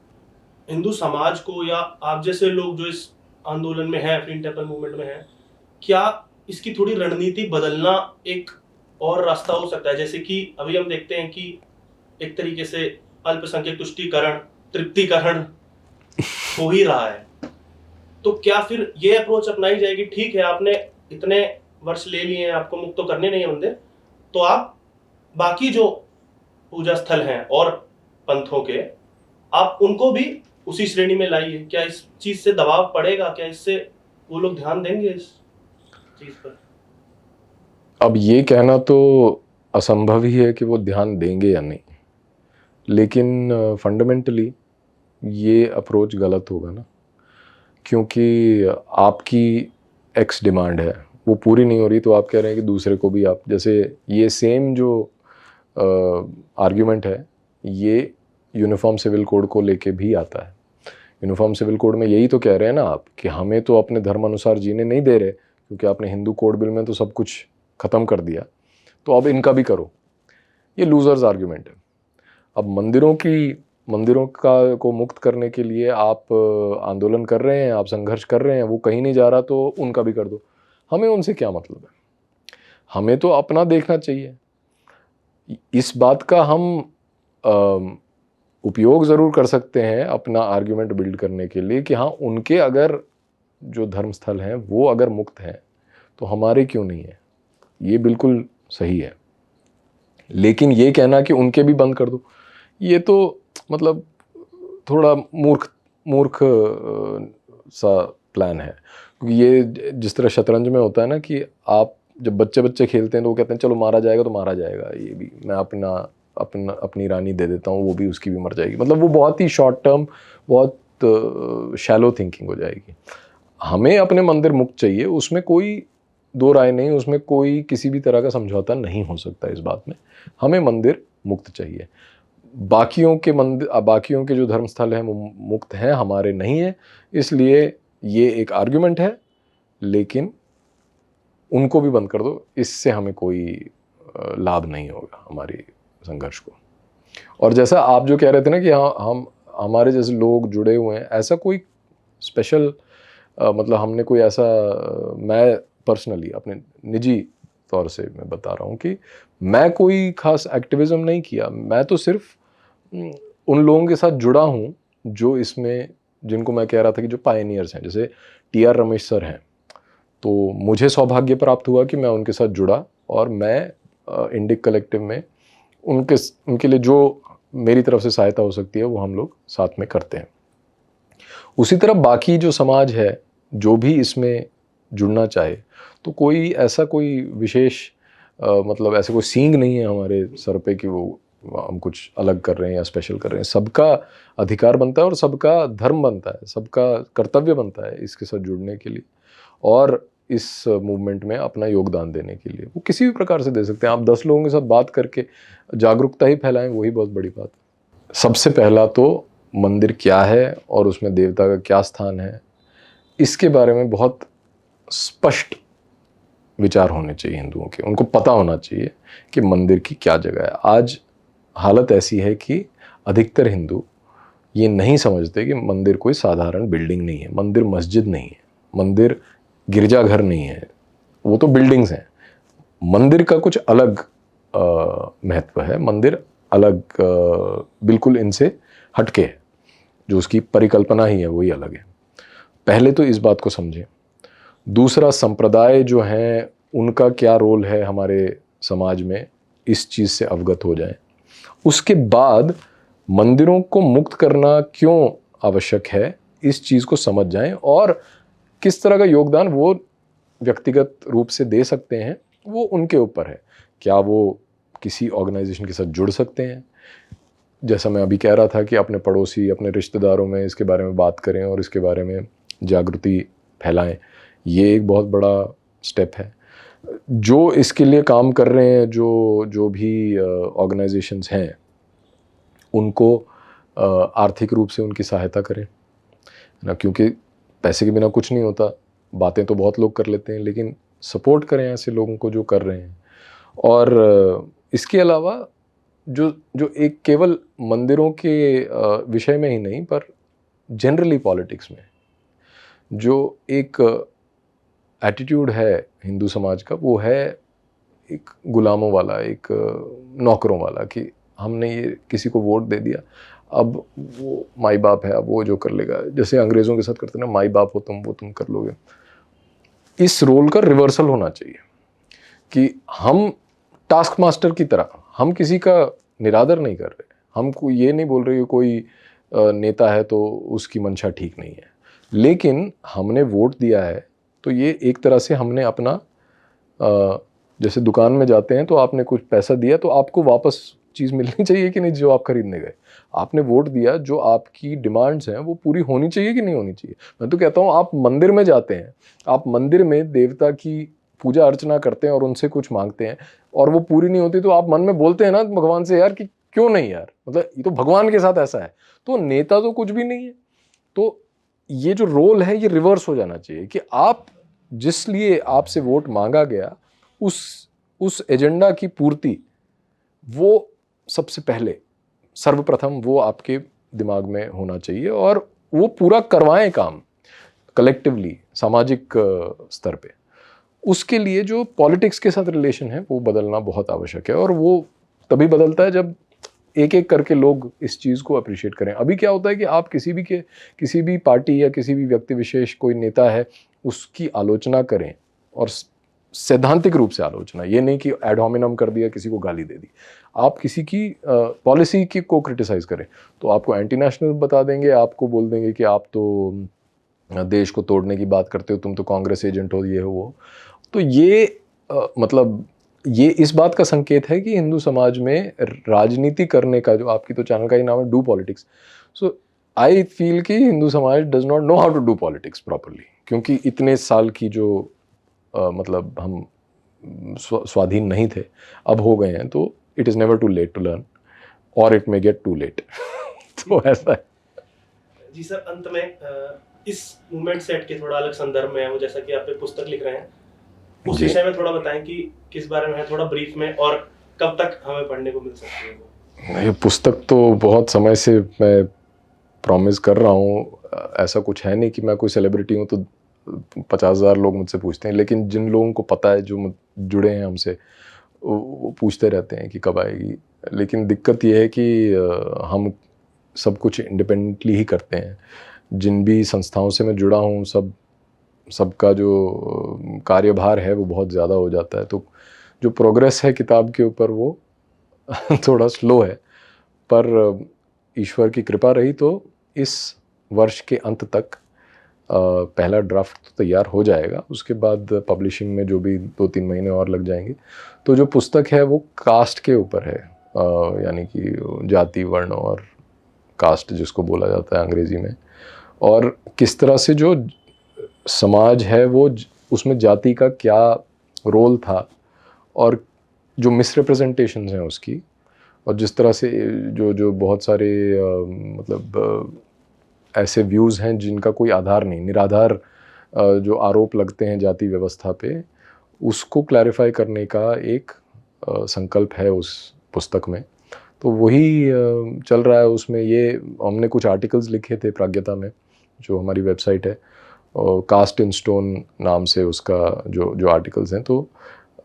हिंदू समाज को या आप जैसे लोग जो इस आंदोलन में है, फ्री टेम्पल मूवमेंट में है, क्या इसकी थोड़ी रणनीति बदलना एक और रास्ता हो सकता है? जैसे कि अभी हम देखते हैं कि एक तरीके से अल्पसंख्यक तुष्टीकरण, तृप्तिकरण हो ही रहा है। तो क्या फिर ये अप्रोच अपनाई जाएगी, ठीक है आपने इतने वर्ष ले लिए हैं, आपको मुक्त तो करने नहीं है मंदिर, तो आप बाकी जो पूजा स्थल हैं और पंथों के, आप उनको भी उसी श्रेणी में लाइए। क्या इस चीज से दबाव पड़ेगा? क्या इससे वो लोग ध्यान देंगे इस चीज पर? अब ये कहना तो असंभव ही है कि वो ध्यान देंगे या नहीं, लेकिन फंडामेंटली ये अप्रोच गलत होगा ना, क्योंकि आपकी एक्स डिमांड है वो पूरी नहीं हो रही, तो आप कह रहे हैं कि दूसरे को भी आप, जैसे ये सेम जो आर्ग्यूमेंट है ये यूनिफॉर्म सिविल कोड को लेके भी आता है। यूनिफॉर्म सिविल कोड में यही तो कह रहे हैं ना आप कि हमें तो अपने धर्म अनुसार जीने नहीं दे रहे, क्योंकि आपने हिंदू कोड बिल में तो सब कुछ ख़त्म कर दिया, तो अब इनका भी करो। ये लूजर्स आर्ग्यूमेंट है। अब मंदिरों का को मुक्त करने के लिए आप आंदोलन कर रहे हैं, आप संघर्ष कर रहे हैं, वो कहीं नहीं जा रहा तो उनका भी कर दो। हमें उनसे क्या मतलब है? हमें तो अपना देखना चाहिए। इस बात का हम उपयोग ज़रूर कर सकते हैं अपना आर्ग्यूमेंट बिल्ड करने के लिए कि हाँ, उनके अगर जो धर्मस्थल हैं वो अगर मुक्त हैं तो हमारे क्यों नहीं है, ये बिल्कुल सही है। लेकिन ये कहना कि उनके भी बंद कर दो, ये तो मतलब थोड़ा मूर्ख सा प्लान है। क्योंकि ये जिस तरह शतरंज में होता है ना कि आप जब बच्चे खेलते हैं तो वो कहते हैं चलो मारा जाएगा तो मारा जाएगा, ये भी मैं अपनी रानी दे देता हूँ, वो भी उसकी भी मर जाएगी। मतलब वो बहुत ही शॉर्ट टर्म, बहुत शैलो थिंकिंग हो जाएगी। हमें अपने मंदिर मुक्त चाहिए, उसमें कोई दो राय नहीं, उसमें कोई किसी भी तरह का समझौता नहीं हो सकता इस बात में। हमें मंदिर मुक्त चाहिए। बाकियों के जो धर्मस्थल हैं वो मुक्त हैं, हमारे नहीं है, इसलिए ये एक आर्गुमेंट है। लेकिन उनको भी बंद कर दो, इससे हमें कोई लाभ नहीं होगा हमारी संघर्ष को। और जैसा आप जो कह रहे थे ना कि हम हमारे जैसे लोग जुड़े हुए हैं, ऐसा कोई स्पेशल मतलब हमने कोई ऐसा मैं पर्सनली अपने निजी तौर से मैं बता रहा हूँ कि मैं कोई खास एक्टिविज़म नहीं किया। मैं तो सिर्फ उन लोगों के साथ जुड़ा हूँ जो इसमें, जिनको मैं कह रहा था कि जो पायनियर्स हैं, जैसे टी.आर. रमेश सर हैं। तो मुझे सौभाग्य प्राप्त हुआ कि मैं उनके साथ जुड़ा और मैं इंडिक कलेक्टिव में उनके लिए जो मेरी तरफ से सहायता हो सकती है वो हम लोग साथ में करते हैं। उसी तरह बाकी जो समाज है जो भी इसमें जुड़ना चाहे, तो कोई ऐसा कोई विशेष मतलब ऐसे कोई सींग नहीं है हमारे सर पे कि वो हम कुछ अलग कर रहे हैं या स्पेशल कर रहे हैं। सबका अधिकार बनता है और सबका धर्म बनता है, सबका कर्तव्य बनता है इसके साथ जुड़ने के लिए और इस मूवमेंट में अपना योगदान देने के लिए। वो किसी भी प्रकार से दे सकते हैं। आप 10 लोगों के साथ बात करके जागरूकता ही फैलाएं, वही बहुत बड़ी बात है। सबसे पहला तो मंदिर क्या है और उसमें देवता का क्या स्थान है, इसके बारे में बहुत स्पष्ट विचार होने चाहिए हिंदुओं के। उनको पता होना चाहिए कि मंदिर की क्या जगह है। आज हालत ऐसी है कि अधिकतर हिंदू ये नहीं समझते कि मंदिर कोई साधारण बिल्डिंग नहीं है, मंदिर मस्जिद नहीं है, मंदिर गिरजाघर नहीं है, वो तो बिल्डिंग्स हैं। मंदिर का कुछ अलग महत्व है, मंदिर अलग बिल्कुल इनसे हटके है, जो उसकी परिकल्पना ही है वही अलग है। पहले तो इस बात को समझें। दूसरा, संप्रदाय जो हैं उनका क्या रोल है हमारे समाज में, इस चीज़ से अवगत हो जाएं। उसके बाद मंदिरों को मुक्त करना क्यों आवश्यक है इस चीज़ को समझ जाएं और किस तरह का योगदान वो व्यक्तिगत रूप से दे सकते हैं वो उनके ऊपर है। क्या वो किसी ऑर्गेनाइजेशन के साथ जुड़ सकते हैं, जैसा मैं अभी कह रहा था कि अपने पड़ोसी, अपने रिश्तेदारों में इसके बारे में बात करें और इसके बारे में जागृति फैलाएं, ये एक बहुत बड़ा स्टेप है। जो इसके लिए काम कर रहे हैं, जो भी ऑर्गेनाइजेशंस हैं, उनको आर्थिक रूप से उनकी सहायता करें ना, क्योंकि पैसे के बिना कुछ नहीं होता। बातें तो बहुत लोग कर लेते हैं, लेकिन सपोर्ट करें ऐसे लोगों को जो कर रहे हैं। और इसके अलावा जो एक केवल मंदिरों के विषय में ही नहीं, पर जनरली पॉलिटिक्स में जो एक एटीट्यूड है हिंदू समाज का, वो है एक गुलामों वाला, एक नौकरों वाला, कि हमने ये किसी को वोट दे दिया, अब वो माई बाप है, अब वो जो कर लेगा, जैसे अंग्रेज़ों के साथ करते ना, माई बाप हो तुम, वो तुम कर लोगे। इस रोल का रिवर्सल होना चाहिए कि हम टास्क मास्टर की तरह, हम किसी का निरादर नहीं कर रहे, हमको ये नहीं बोल रहे कि कोई नेता है तो उसकी मंशा ठीक नहीं है, लेकिन हमने वोट दिया है तो ये एक तरह से हमने अपना जैसे दुकान में जाते हैं तो आपने कुछ पैसा दिया तो आपको वापस चीज़ मिलनी चाहिए कि नहीं जो आप खरीदने गए। आपने वोट दिया, जो आपकी डिमांड्स हैं वो पूरी होनी चाहिए कि नहीं होनी चाहिए। मैं तो कहता हूँ आप मंदिर में जाते हैं, आप मंदिर में देवता की पूजा अर्चना करते हैं और उनसे कुछ मांगते हैं और वो पूरी नहीं होती तो आप मन में बोलते हैं ना भगवान से यार कि क्यों नहीं यार, मतलब ये तो भगवान के साथ ऐसा है। तो नेता तो कुछ भी नहीं है। तो ये जो रोल है ये रिवर्स हो जाना चाहिए कि आप जिस लिए आपसे वोट मांगा गया उस एजेंडा की पूर्ति वो सबसे पहले सर्वप्रथम वो आपके दिमाग में होना चाहिए और वो पूरा करवाएं काम कलेक्टिवली सामाजिक स्तर पे। उसके लिए जो पॉलिटिक्स के साथ रिलेशन है वो बदलना बहुत आवश्यक है और वो तभी बदलता है जब एक एक करके लोग इस चीज़ को अप्रिशिएट करें। अभी क्या होता है कि आप किसी भी पार्टी या किसी भी व्यक्ति विशेष, कोई नेता है, उसकी आलोचना करें और सैद्धांतिक रूप से आलोचना, ये नहीं कि एड होमिनम कर दिया, किसी को गाली दे दी। आप किसी की पॉलिसी की को क्रिटिसाइज करें तो आपको एंटी नेशनल बता देंगे, आपको बोल देंगे कि आप तो देश को तोड़ने की बात करते हो, तुम तो कांग्रेस एजेंट हो, ये हो वो। तो ये मतलब ये इस बात का संकेत है कि हिंदू समाज में राजनीति करने का, जो आपकी तो चैनल का ही नाम है do politics, so I feel कि हिंदू समाज does not know how to do politics properly, क्योंकि इतने साल की जो मतलब हम स्वाधीन नहीं थे, अब हो गए हैं, तो it is never too late to learn और it may get too late. तो ऐसा है जी सर। अंत में इस मूवमेंट से हटके थोड़ा अलग संदर्भ में है वो, जैसा कि आप एक पुस्तक लिख रहे हैं, उस विषय में थोड़ा बताएं कि किस बारे में है, थोड़ा ब्रीफ में, और कब तक हमें पढ़ने को मिल सकती है वो? ये पुस्तक तो बहुत समय से मैं प्रॉमिस कर रहा हूँ, ऐसा कुछ है नहीं कि मैं कोई सेलिब्रिटी हूँ तो 50,000 लोग मुझसे पूछते हैं, लेकिन जिन लोगों को पता है, जो जुड़े हैं हमसे, वो पूछते रहते हैं कि कब आएगी। लेकिन दिक्कत ये है कि हम सब कुछ इंडिपेंडेंटली ही करते हैं। जिन भी संस्थाओं से मैं जुड़ा हूँ, सबका जो कार्यभार है वो बहुत ज़्यादा हो जाता है, तो जो प्रोग्रेस है किताब के ऊपर वो थोड़ा स्लो है, पर ईश्वर की कृपा रही तो इस वर्ष के अंत तक पहला ड्राफ्ट तो तैयार हो जाएगा। उसके बाद पब्लिशिंग में जो भी 2-3 महीने और लग जाएंगे। तो जो पुस्तक है वो कास्ट के ऊपर है, यानी कि जाति, वर्ण और कास्ट जिसको बोला जाता है अंग्रेज़ी में, और किस तरह से जो समाज है वो उसमें जाति का क्या रोल था और जो मिसरिप्रेजेंटेशंस हैं उसकी, और जिस तरह से जो बहुत सारे मतलब ऐसे व्यूज़ हैं जिनका कोई आधार नहीं, निराधार जो आरोप लगते हैं जाति व्यवस्था पे, उसको क्लैरिफाई करने का एक संकल्प है उस पुस्तक में। तो वही चल रहा है। उसमें ये हमने कुछ आर्टिकल्स लिखे थे प्राज्ञता में, जो हमारी वेबसाइट है, और कास्ट इन स्टोन नाम से उसका जो आर्टिकल्स हैं, तो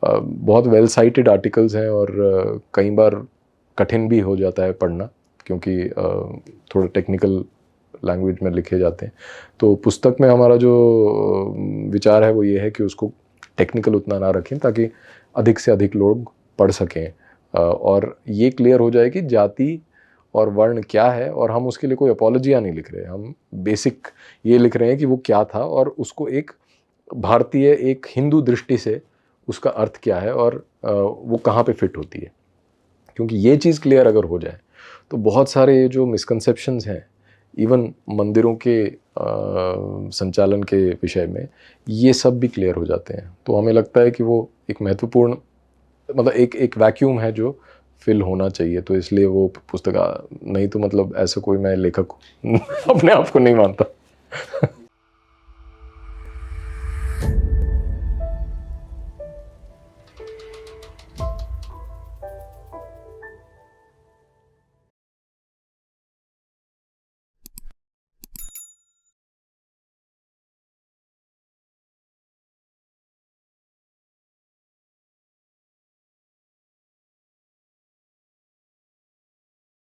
बहुत वेल साइटेड आर्टिकल्स हैं और कई बार कठिन भी हो जाता है पढ़ना, क्योंकि थोड़ा टेक्निकल लैंग्वेज में लिखे जाते हैं। तो पुस्तक में हमारा जो विचार है वो ये है कि उसको टेक्निकल उतना ना रखें ताकि अधिक से अधिक लोग पढ़ सकें और ये क्लियर हो जाए कि जाति और वर्ण क्या है, और हम उसके लिए कोई अपॉलॉजियाँ नहीं लिख रहे हैं। हम बेसिक ये लिख रहे हैं कि वो क्या था और उसको एक भारतीय, एक हिंदू दृष्टि से उसका अर्थ क्या है और वो कहाँ पे फिट होती है। क्योंकि ये चीज़ क्लियर अगर हो जाए तो बहुत सारे जो मिसकंसेप्शंस हैं इवन मंदिरों के संचालन के विषय में, ये सब भी क्लियर हो जाते हैं। तो हमें लगता है कि वो एक महत्वपूर्ण, मतलब एक वैक्यूम है जो फिल होना चाहिए, तो इसलिए वो पुस्तक, नहीं तो मतलब ऐसा कोई मैं लेखक अपने आप को नहीं मानता।